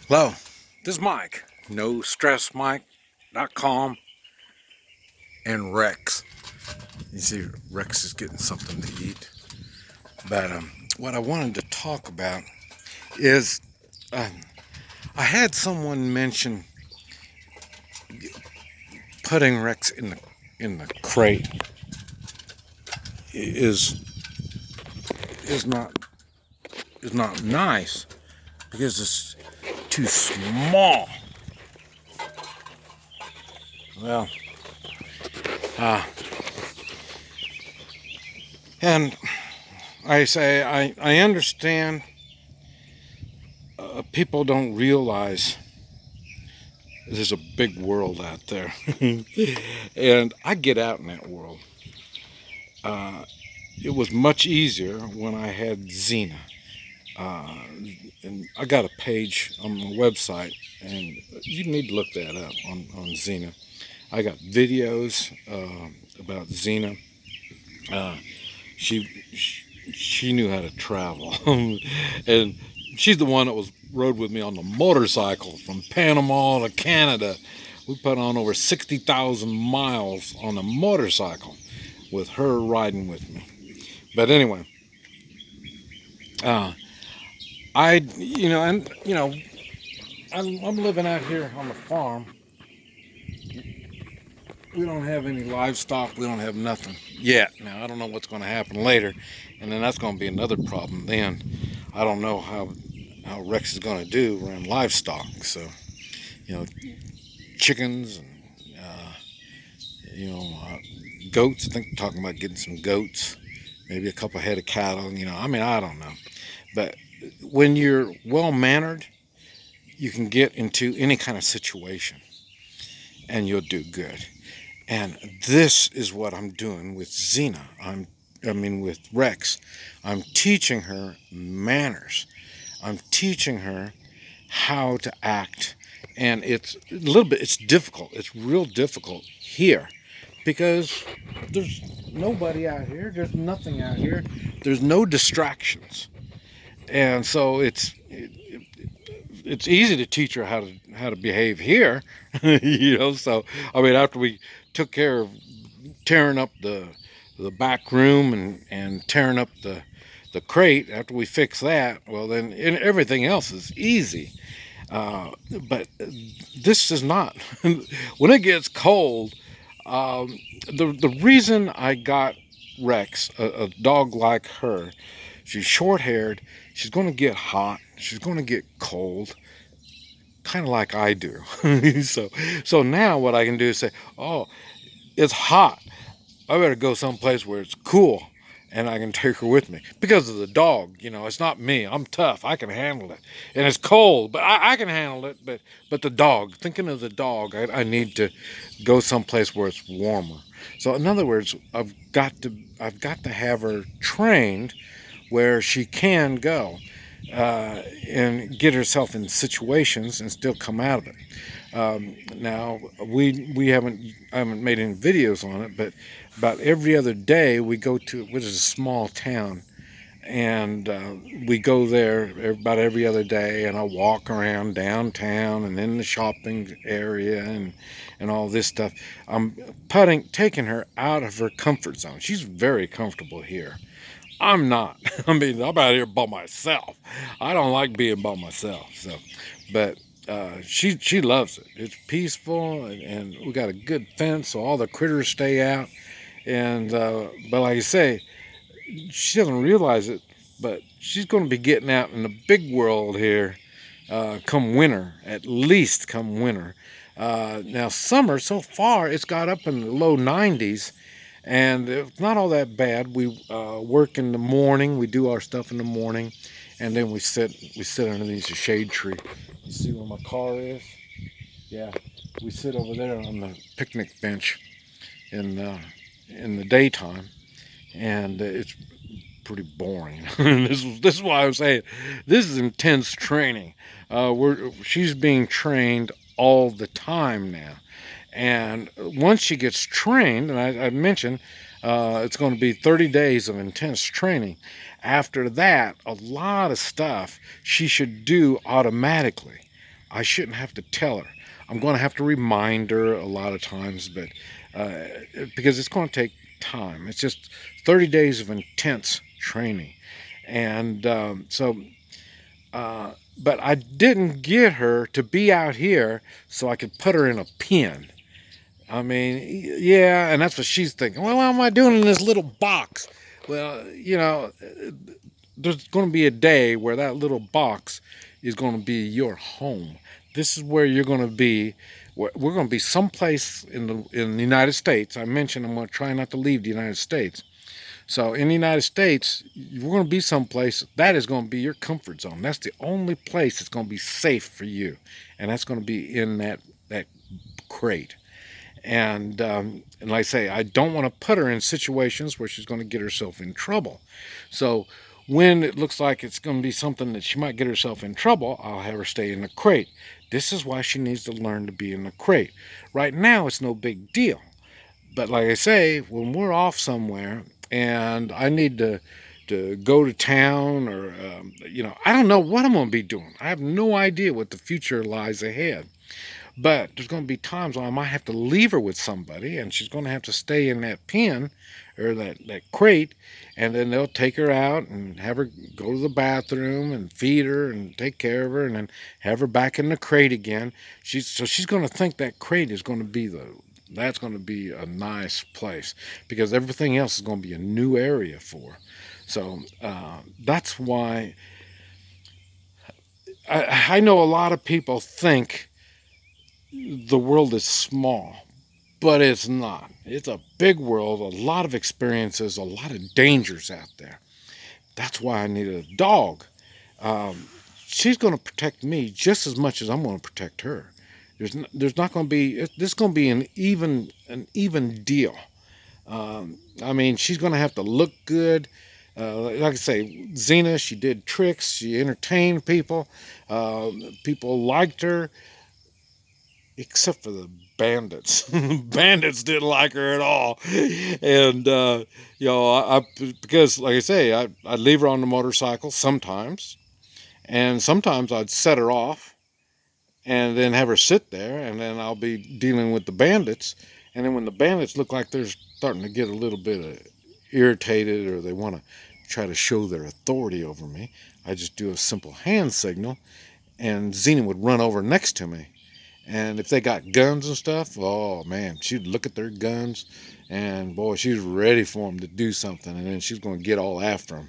Hello, this is Mike. NoStressMike.com and Rex. You see, Rex is getting something to eat. But what I wanted to talk about is uh, I had someone mention putting Rex in the crate is is not is not nice because it's too small. Well, uh, and I say I understand people don't realize there's a big world out there. And I get out in that world. Uh, it was much easier when I had Xena. Uh, and I got a page on my website, and you need to look that up on Xena. I got videos about Xena. Uh, she, she knew how to travel, and she's the one that was rode with me on the motorcycle from Panama to Canada. We put on over 60,000 miles on a motorcycle with her riding with me. But anyway, uh, I'm living out here on the farm. We don't have any livestock. We don't have nothing yet. Now I don't know what's going to happen later, and then that's going to be another problem. Then I don't know how Rex is going to do around livestock. So you know, chickens and uh, you know goats. I think we're talking about getting some goats, maybe a couple head of cattle. I mean, I don't know, but when you're well mannered, you can get into any kind of situation and you'll do good. And this is what I'm doing with Xena. With Rex. I'm teaching her manners. I'm teaching her how to act. And it's difficult. It's real difficult here because there's nobody out here. There's nothing out here. There's no distractions. And so it's easy to teach her how to behave here. So I mean, after we took care of tearing up the back room and tearing up the crate, after we fix that, well, then everything else is easy. But this is not. When it gets cold, um, the reason I got Rex, a dog like her, she's short haired. She's going to get hot. She's going to get cold, kind of like I do. So now what I can do is say, "Oh, it's hot. I better go someplace where it's cool." And I can take her with me because of the dog. It's not me. I'm tough. I can handle it. And it's cold, but I can handle it. But the dog. Thinking of the dog, I need to go someplace where it's warmer. So in other words, I've got to have her trained where she can go and get herself in situations and still come out of it. Now we haven't made any videos on it, but about every other day we go to, which is a small town, and we go there about every other day, and I walk around downtown and in the shopping area and all this stuff. I'm taking her out of her comfort zone. She's very comfortable here. I'm not. I mean, I'm out here by myself. I don't like being by myself. But she loves it. It's peaceful, and we got a good fence, so all the critters stay out. And but like I say, she doesn't realize it, but she's going to be getting out in the big world here come winter, at least come winter. Now summer so far it's got up in the low 90s, and it's not all that bad. We work in the morning. We do our stuff in the morning, and then we sit underneath the shade tree. You see where my car is? Yeah, we sit over there on the picnic bench in in the daytime, and it's pretty boring. This is why I'm saying this is intense training. She's being trained all the time now. And once she gets trained, and I mentioned it's going to be 30 days of intense training. After that, a lot of stuff she should do automatically. I shouldn't have to tell her. I'm going to have to remind her a lot of times, but uh, because it's going to take time. It's just 30 days of intense training. And uh, but I didn't get her to be out here so I could put her in a pen. I mean, yeah, and that's what she's thinking. Well, what am I doing in this little box? Well, there's going to be a day where that little box is going to be your home. This is where you're going to be. We're going to be someplace in the United States. I mentioned I'm going to try not to leave the United States. So in the United States, we're going to be someplace that is going to be your comfort zone. That's the only place that's going to be safe for you, and that's going to be in that crate. And like I say, I don't want to put her in situations where she's going to get herself in trouble. So when it looks like it's going to be something that she might get herself in trouble, I'll have her stay in the crate. This is why she needs to learn to be in the crate. Right now, it's no big deal. But like I say, when we're off somewhere and I need to go to town, or I don't know what I'm going to be doing. I have no idea what the future lies ahead. But there's going to be times when I might have to leave her with somebody, and she's going to have to stay in that pen or that crate, and then they'll take her out and have her go to the bathroom and feed her and take care of her, and then have her back in the crate again. She's going to think that crate is going to be that's going to be a nice place, because everything else is going to be a new area for her. So that's why I know a lot of people think the world is small, but it's not. It's a big world, a lot of experiences, a lot of dangers out there. That's why I needed a dog. Um, she's going to protect me just as much as I'm going to protect her. There's not going to be, this is going to be an even deal. I mean, she's going to have to look good. Like I say, Xena, she did tricks. She entertained people. People liked her, except for the bandits. Bandits didn't like her at all, and because, like I say, I'd leave her on the motorcycle sometimes, and sometimes I'd set her off, and then have her sit there, and then I'll be dealing with the bandits, and then when the bandits look like they're starting to get a little bit irritated, or they want to try to show their authority over me, I just do a simple hand signal, and Xena would run over next to me. And if they got guns and stuff, oh man, she'd look at their guns, and boy, she's ready for them to do something, and then she's going to get all after them.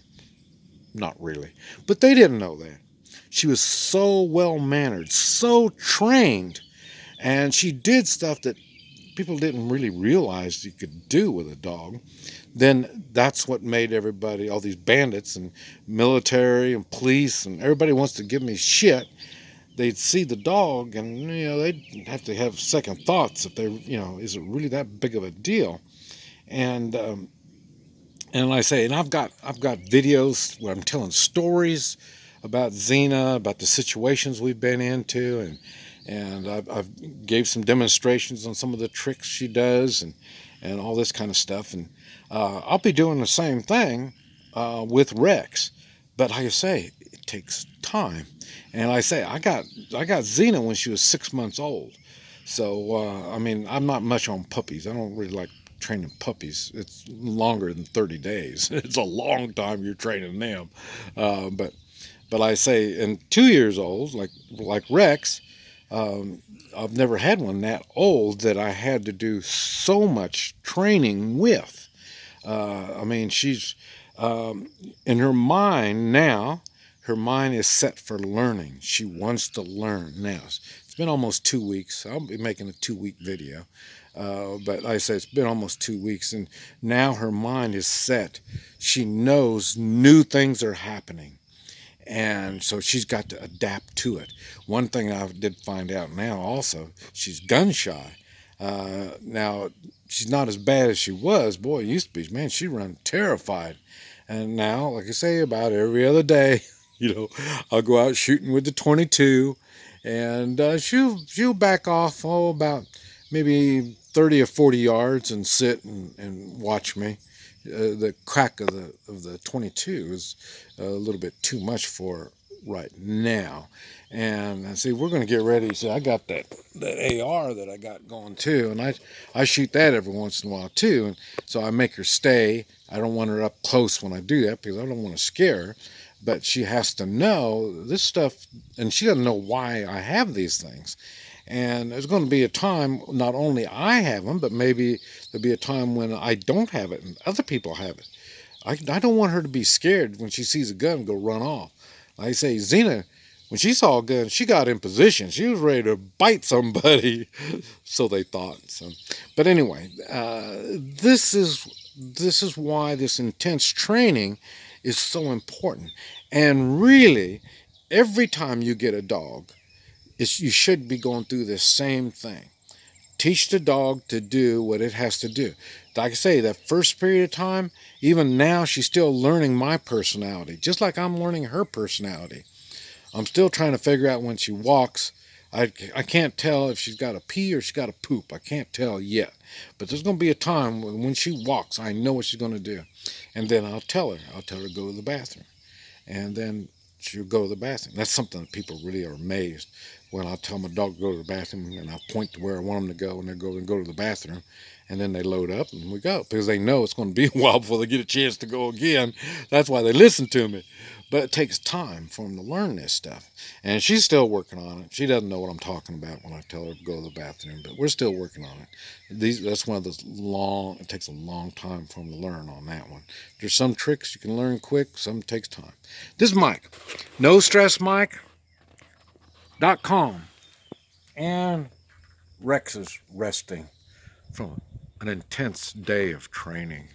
Not really. But they didn't know that. She was so well mannered, so trained, and she did stuff that people didn't really realize you could do with a dog. Then that's what made everybody, all these bandits and military and police, and everybody wants to give me shit. They'd see the dog, and they'd have to have second thoughts if they, is it really that big of a deal? And like I say, and I've got videos where I'm telling stories about Xena, about the situations we've been into, and I've gave some demonstrations on some of the tricks she does, and all this kind of stuff. And I'll be doing the same thing with Rex, but like I say, it takes time. And like I say, I got Xena when she was 6 months old. So I mean, I'm not much on puppies. I don't really like training puppies. It's longer than 30 days. It's a long time you're training them. But I say, and 2 years old, like Rex, I've never had one that old that I had to do so much training with. I mean, she's in her mind now. Her mind is set for learning. She wants to learn now. It's been almost 2 weeks. I'll be making a 2 week video. But like I say, it's been almost 2 weeks, and now her mind is set. She knows new things are happening, and so she's got to adapt to it. One thing I did find out now also, she's gun shy. Now, she's not as bad as she was. Boy, it used to be, man, she'd run terrified. And now, like I say, about every other day, I'll go out shooting with the 22, and she'll back off, about maybe 30 or 40 yards, and sit and watch me. The crack of the 22 is a little bit too much for her right now, And I see we're going to get ready. So I got that AR that I got going too, and I shoot that every once in a while too. And so I make her stay. I don't want her up close when I do that because I don't want to scare her. But she has to know this stuff, and she doesn't know why I have these things. And there's going to be a time not only I have them, but maybe there'll be a time when I don't have it and other people have it. I don't want her to be scared when she sees a gun and go run off. Like I say, Xena, when she saw a gun, she got in position. She was ready to bite somebody, so they thought. So, but anyway, this is why this intense training is so important. And really, every time you get a dog, you should be going through the same thing. Teach the dog to do what it has to do. Like I say, that first period of time, even now, she's still learning my personality, just like I'm learning her personality. I'm still trying to figure out when she walks. I can't tell if she's got to pee or she's got to poop. I can't tell yet. But there's going to be a time when she walks, I know what she's going to do. And then I'll tell her. I'll tell her to go to the bathroom. And then she'll go to the bathroom. That's something that people really are amazed when I tell my dog to go to the bathroom and I point to where I want them to go and they go to the bathroom, and then they load up and we go because they know it's going to be a while before they get a chance to go again. That's why they listen to me. But it takes time for them to learn this stuff. And she's still working on it. She doesn't know what I'm talking about when I tell her to go to the bathroom, but we're still working on it. That's one of those it takes a long time for them to learn on that one. There's some tricks you can learn quick, some takes time. This is Mike, NoStressMike.com. And Rex is resting from an intense day of training.